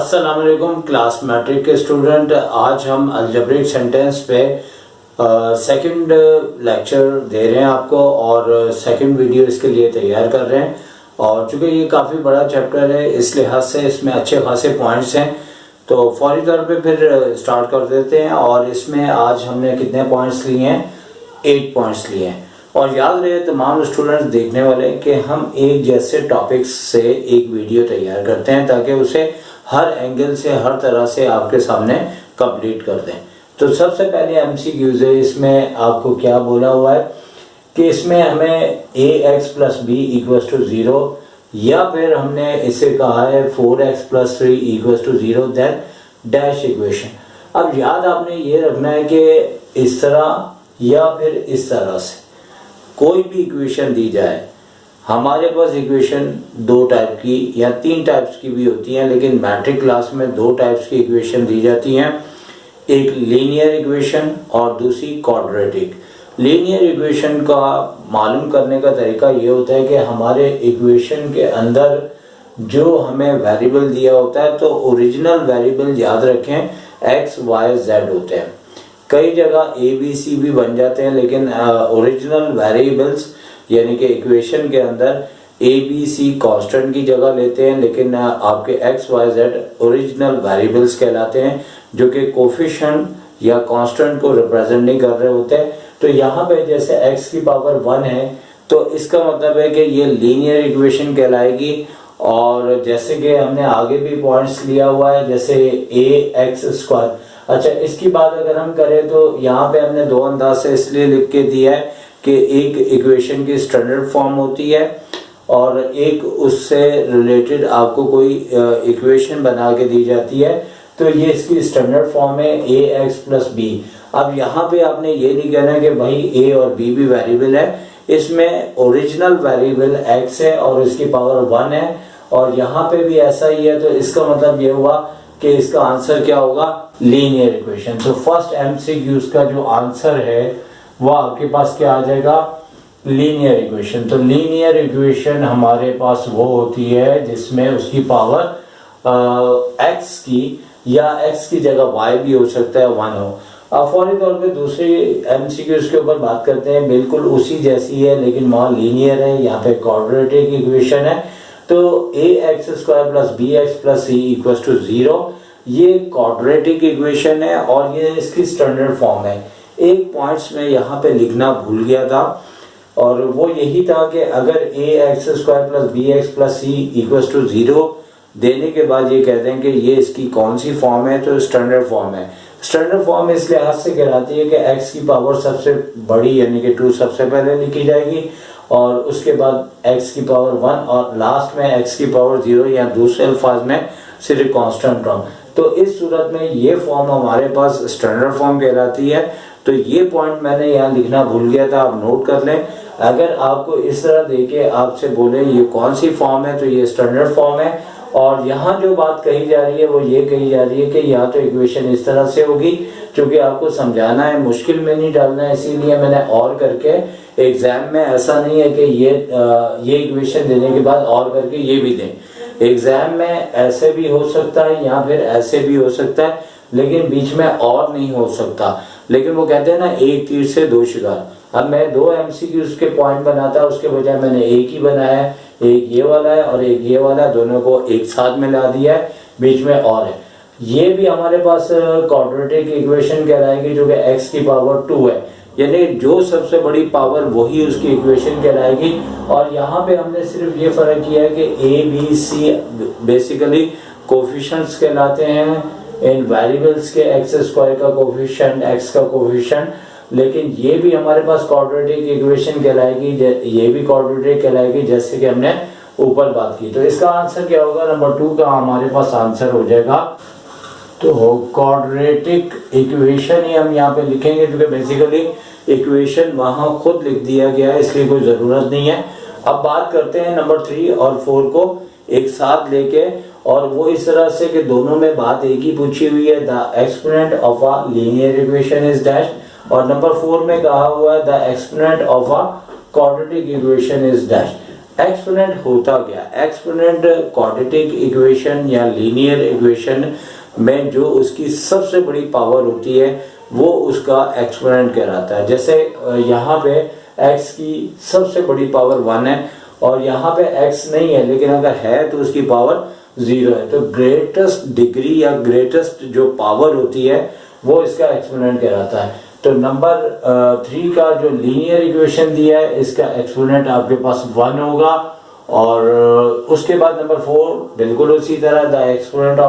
अस्सलाम वालेकुम class matric के स्टूडेंट। आज हम अलजेब्रिक सेंटेंस पे सेकंड लेक्चर दे रहे हैं आपको और सेकंड वीडियो इसके लिए तैयार कर रहे हैं। और चूंकि ये काफ़ी बड़ा चैप्टर है इस लिहाज से इसमें अच्छे खासे पॉइंट्स हैं, तो फौरी तौर पे फिर स्टार्ट कर देते हैं। और इसमें आज हमने कितने पॉइंट्स लिए हैं? 8 पॉइंट्स लिए हैं। और याद रहे तमाम स्टूडेंट्स देखने वाले कि हम एक जैसे टॉपिक्स से एक वीडियो तैयार करते हैं ताकि उसे हर एंगल से हर तरह से आपके सामने कंप्लीट कर दें। तो सबसे पहले एमसीक्यूज है, इसमें आपको क्या बोला हुआ है कि इसमें हमें ax plus B equals to 0 या फिर हमने इसे कहा है 4x प्लस 3 इक्वल्स टू 0 देन डैश इक्वेशन। अब याद आपने ये रखना है कि इस तरह या फिर इस तरह से कोई भी इक्वेशन दी जाए, हमारे पास इक्वेशन 2 टाइप की या 3 टाइप्स की भी होती हैं, लेकिन मैट्रिक क्लास में 2 टाइप्स की इक्वेशन दी जाती हैं, एक लीनियर इक्वेशन और दूसरी क्वाड्रेटिक। लीनियर इक्वेशन का मालूम करने का तरीका ये होता है कि हमारे इक्वेशन के अंदर जो हमें वेरिएबल दिया होता है तो ओरिजिनल वेरिएबल याद रखें x, y, z होते हैं। कई जगह a, b, c भी बन जाते हैं, लेकिन ओरिजिनल वेरिएबल्स यानी कि इक्वेशन के अंदर a, b, c कांस्टेंट की जगह लेते हैं, लेकिन आपके x, y, z original variables कहलाते हैं जो कि कोफिशिएंट या कांस्टेंट को रिप्रेजेंट नहीं कर रहे होते। तो यहाँ पे जैसे x की पावर 1 है तो इसका मतलब है कि ये लीनियर इक्वेशन कहलाएगी। और जैसे कि हमने आगे भी पॉइंट्स लिया हुआ है जैसे ax²। अच्छा, इसकी बात अगर हम करें तो यहाँ पे हमने 2 अंदाज से इसलिए लिख के दिया है कि एक इक्वेशन की स्टैंडर्ड फॉर्म होती है और एक उससे रिलेटेड आपको कोई इक्वेशन बना के दी जाती है, तो ये इसकी स्टैंडर्ड फॉर्म है ax प्लस बी। अब यहाँ पे आपने ये नहीं कहना कि भाई a और b भी वेरिएबल है, इसमें ओरिजिनल वेरिएबल x है और इसकी पावर 1 है और यहाँ पे भी ऐसा ही है। तो इसका मतलब ये हुआ कि इसका आंसर क्या होगा? Linear equation. तो फर्स्ट एमसीक्यूज का जो आंसर है वो आपके पास क्या आ जाएगा? Linear equation. तो लीनियर इक्वेशन हमारे पास वो होती है जिसमें उसकी पावर x की या x की जगह y भी हो सकता है 1 हो। अब फौरी तौर पे दूसरी एमसीक्यूज के ऊपर बात करते हैं, बिल्कुल उसी जैसी है लेकिन वहाँ लीनियर है, यहाँ पे क्वाड्रेटिक इक्वेशन है। तो ax² plus bx plus c equals to 0 ये क्वाड्रेटिक इक्वेशन है और ये इसकी स्टैंडर्ड फॉर्म है। एक पॉइंट्स में यहाँ पे लिखना भूल गया था और वो यही था कि अगर ax² plus bx plus c equals to 0 देने के बाद ये कहते हैं कि ये इसकी कौन सी फॉर्म है, तो स्टैंडर्ड फॉर्म है। स्टैंडर्ड फॉर्म इस लिहाज से कहलाती है कि x की पावर सबसे बड़ी यानी कि 2 सबसे पहले लिखी जाएगी और उसके बाद x की पावर 1 और लास्ट में x की पावर 0 या दूसरे अल्फाज में सिर्फ कांस्टेंट टर्म। तो इस सूरत में ये फॉर्म हमारे पास स्टैंडर्ड फॉर्म कहलाती है। तो ये पॉइंट मैंने यहाँ लिखना भूल गया था, आप नोट कर लें। अगर आपको इस तरह देके आपसे बोले ये कौन सी फॉर्म है तो ये स्टैंडर्ड फॉर्म है। और यहाँ जो बात कही जा रही है वो ये कही जा रही है कि या तो इक्वेशन इस तरह से होगी, क्योंकि आपको समझाना है, मुश्किल में नहीं डालना है, इसीलिए मैंने और करके। एग्जाम में ऐसा नहीं है कि ये इक्वेशन देने के बाद और करके ये भी दें। एग्जाम में ऐसे भी हो सकता है या फिर ऐसे भी हो सकता है, लेकिन बीच में और नहीं हो सकता। लेकिन वो कहते हैं ना, एक तीर से 2 शिकार। अब मैं 2 एमसीक्यूज के पॉइंट बनाता, उसके बजाय मैंने एक ही बनाया है, एक ये वाला है और एक ये वाला, दोनों को एक साथ मिला दिया है, बीच में और है। ये भी हमारे पास क्वाड्रेटिक इक्वेशन कहलाएगी जो कि x की पावर 2 है, यानी जो सबसे बड़ी पावर वही उसकी इक्वेशन कहलाएगी। और यहाँ पे हमने सिर्फ ये फर्क किया है कि a, b, c basically coefficients कहलाते हैं इन वेरिएबल्स के, x² का कोफिशिएंट, x का कोफिशिएंट। लेकिन ये भी हमारे पास क्वाड्रेटिक इक्वेशन कहलाएगी, ये भी क्वाड्रेटिक कहलाएगी जैसे कि हमने ऊपर बात की। तो इसका आंसर क्या होगा? नंबर 2 का हमारे पास आंसर हो जाएगा। तो क्वाड्रेटिक इक्वेशन ही हम यहाँ पे लिखेंगे क्योंकि बेसिकली इक्वेशन वहाँ खुद लिख दिया गया है, इसलिए कोई ज़रूरत नहीं है। अब बात करते हैं नंबर 3 और 4 को एक साथ लेके, और वो इस तरह से कि दोनों में बात एक ही पूछी हुई है, the exponent of a linear equation is dash. और नंबर 4 में कहा हुआ है the exponent of a quadratic equation is dash. Exponent होता क्या? एक्सपोनेंट क्वाड्रेटिक इक्वेशन या लीनियर इक्वेशन में जो उसकी सबसे बड़ी पावर होती है वो उसका एक्सपोनेंट कहलाता है। जैसे यहाँ पे x की सबसे बड़ी पावर 1 है और यहाँ पे x नहीं है, लेकिन अगर है तो उसकी पावर 0 है, तो ग्रेटेस्ट डिग्री या ग्रेटेस्ट जो पावर होती है वो इसका एक्सपोनेंट कहलाता है। तो नंबर 3 का जो लीनियर इक्वेशन दिया है इसका एक्सपोनेंट आपके पास 1 होगा। और उसके बाद नंबर 4 बिल्कुल उसी तरह the exponent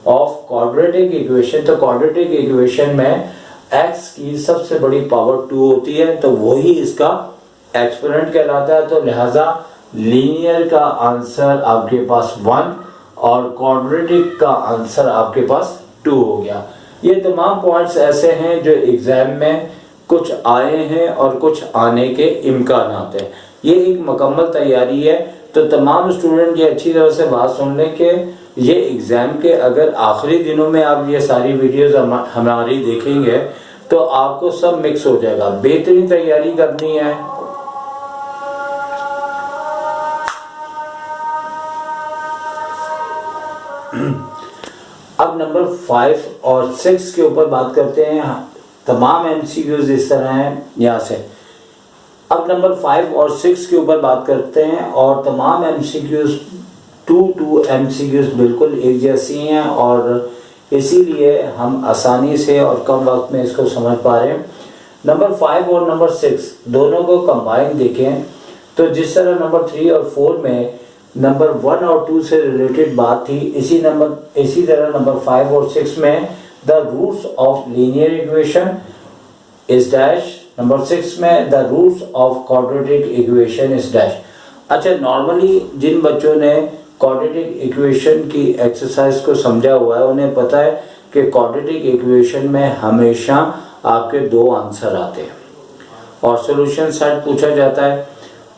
of quadratic equation. तो क्वाड्रेटिक इक्वेशन में x की सबसे बड़ी पावर 2 होती है, तो वही इसका एक्सपोनेंट कहलाता है। तो लिहाजा लीनियर का आंसर आपके पास 1 और क्वाड्रेटिक का आंसर आपके पास 2 हो गया। ये तमाम पॉइंट्स ऐसे हैं जो एग्जाम में कुछ आए हैं और कुछ आने के इम्कान हैं। ये एक मुकम्मल तैयारी है, तो तमाम स्टूडेंट ये अच्छी तरह से बात सुन लें कि ये एग्जाम के अगर आखिरी दिनों में आप ये सारी वीडियोस हमारी देखेंगे तो आपको सब मिक्स हो जाएगा। बेहतरीन तैयारी करनी है। अब नंबर 5 और 6 के ऊपर बात करते हैं। तमाम एमसीक्यूज इस तरह हैं यहाँ से। अब नंबर 5 और 6 के ऊपर बात करते हैं और तमाम एमसीक्यूज 2 एमसीक्यूज बिल्कुल एक जैसी हैं और इसीलिए हम आसानी से और कम वक्त में इसको समझ पा रहे हैं। नंबर 5 और नंबर 6 दोनों को कंबाइन देखें तो जिस तरह नंबर 3 और 4 में नंबर 1 और 2 से रिलेटेड बात थी, इसी तरह नंबर 5 और 6 में the roots of linear equation is dash. नंबर 6 में the roots of quadratic equation is dash. अच्छा, नॉर्मली जिन बच्चों ने क्वाड्रेटिक इक्वेशन की एक्सरसाइज को समझा हुआ है उन्हें पता है कि क्वाड्रेटिक इक्वेशन में हमेशा आपके 2 आंसर आते हैं और सॉल्यूशन सेट पूछा जाता है।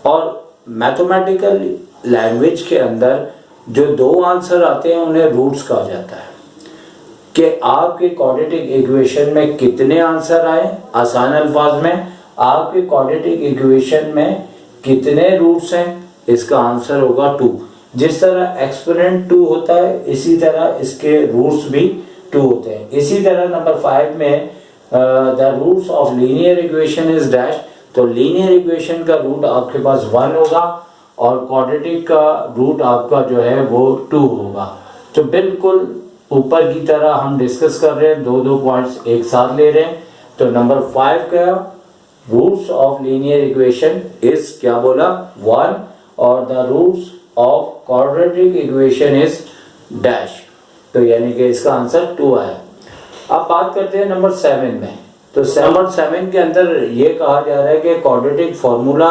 और मैथमेटिकल लैंग्वेज के अंदर जो 2 आंसर आते हैं उन्हें रूट्स कहा जाता है कि आपके क्वाड्रेटिक इक्वेशन में कितने आंसर आए। आसान अल्फाज में आपके क्वाड्रेटिक इक्वेशन में कितने रूट्स हैं, इसका आंसर होगा 2। जिस तरह एक्सपोनेंट 2 होता है इसी तरह इसके रूट्स भी 2 होते हैं। इसी तरह नंबर 5 में the roots of linear equation is dash. तो लीनियर इक्वेशन का रूट आपके पास 1 होगा और क्वाड्रेटिक का रूट आपका जो है वो 2 होगा। तो बिल्कुल ऊपर की तरह हम डिस्कस कर रहे हैं, 2 पॉइंट्स एक साथ ले रहे हैं। तो नंबर 5 का roots of linear equation is क्या बोला, 1 और the roots of quadratic equation is dash. तो यानी कि इसका आंसर 2 आया। अब बात करते हैं नंबर 7 में। तो नंबर 7 के अंदर ये कहा जा रहा है कि क्वाड्रेटिक फॉर्मूला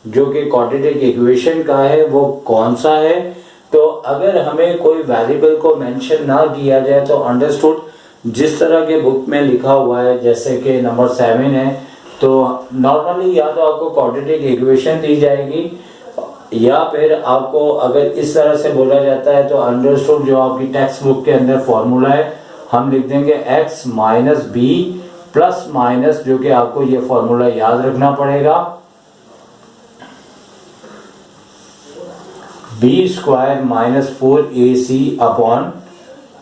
जो कि क्वाड्रेटिक इक्वेशन का है वो कौन सा है। तो अगर हमें कोई वेरिएबल को मेंशन ना किया जाए तो अंडरस्टूड जिस तरह के बुक में लिखा हुआ है, जैसे कि नंबर 7 है तो नॉर्मली या तो आपको क्वाड्रेटिक इक्वेशन दी जाएगी या फिर आपको अगर इस तरह से बोला जाता है तो अंडरस्टूड जो आपकी टेक्स्ट बुक के अंदर फॉर्मूला है हम लिख देंगे x minus B plus minus, जो कि आपको ये फॉर्मूला याद रखना पड़ेगा, b² minus 4ac upon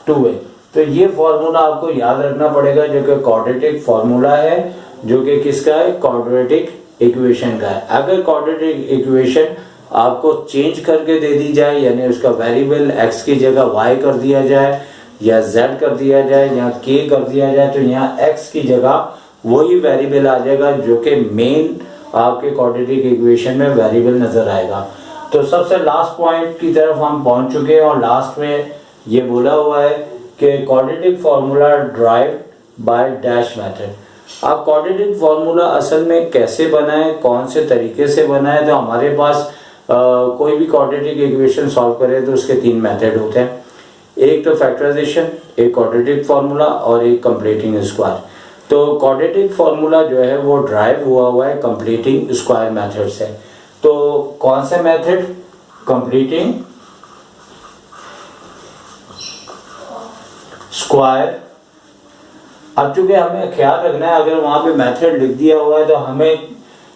2a। तो ये फॉर्मूला आपको याद रखना पड़ेगा जो कि क्वाड्रेटिक फॉर्मूला है, जो कि किसका है, क्वाड्रेटिक इक्वेशन का है। अगर क्वाड्रेटिक इक्वेशन आपको चेंज करके दे दी जाए, यानी उसका वेरिएबल x की जगह y कर दिया जाए या z कर दिया जाए या k कर दिया जाए, तो यहाँ x की जगह वही वेरिएबल आ जाएगा जो कि मेन आपके क्वाड्रेटिक इक्वेशन में वेरिएबल नजर आएगा। तो सबसे लास्ट पॉइंट की तरफ हम पहुंच चुके हैं और लास्ट में ये बोला हुआ है कि quadratic formula drive by dash method. अब क्वाड्रेटिक फार्मूला असल में कैसे बना है, कौन से तरीके से बना है, तो हमारे पास कोई भी क्वाड्रेटिक इक्वेशन सॉल्व करे तो उसके 3 मेथड होते हैं। एक तो फैक्टराइजेशन, एक क्वाड्रेटिक फार्मूला और एक कंप्लीटिंग स्क्वायर। तो क्वाड्रेटिक फार्मूला जो है वो ड्राइव हुआ है कंप्लीटिंग स्क्वायर मेथड से। तो कौन से मेथड, कंप्लीटिंग स्क्वायर। अब चूंकि हमें ख्याल रखना है अगर वहां पे मेथड लिख दिया हुआ है तो हमें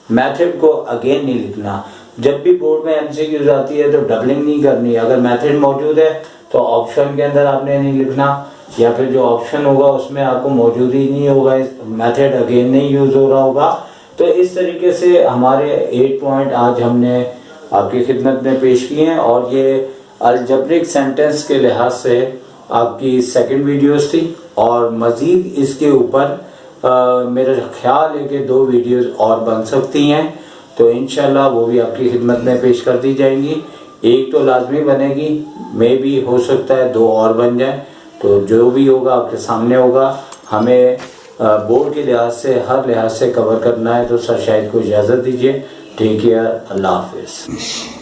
मेथड को अगेन नहीं लिखना, जब भी बोर्ड में एमसीक्यूज आती है तो डबलिंग नहीं करनी। अगर मेथड मौजूद है तो ऑप्शन के अंदर आपने नहीं लिखना, या फिर जो ऑप्शन होगा उसमें आपको मौजूद ही नहीं होगा, मेथड अगेन नहीं यूज हो रहा होगा। तो इस तरीके से हमारे 8 पॉइंट आज हमने आपकी खिदमत में पेश किए हैं, और ये अलजेब्रिक सेंटेंस के लिहाज से आपकी सेकंड वीडियोस थी, और मज़ीद इसके ऊपर मेरा ख्याल है कि 2 वीडियोस और बन सकती हैं, तो इंशाल्लाह वो भी आपकी खिदमत में पेश कर दी जाएंगी। एक तो लाजमी बनेगी, मे भी हो सकता है 2 और बन जाए, तो जो भी होगा आपके सामने होगा। हमें बोर्ड के लिहाज से हर लिहाज से कवर करना है, तो सर शायद को इजाज़त दीजिए। टेक केयर, अल्लाह हाफिज़।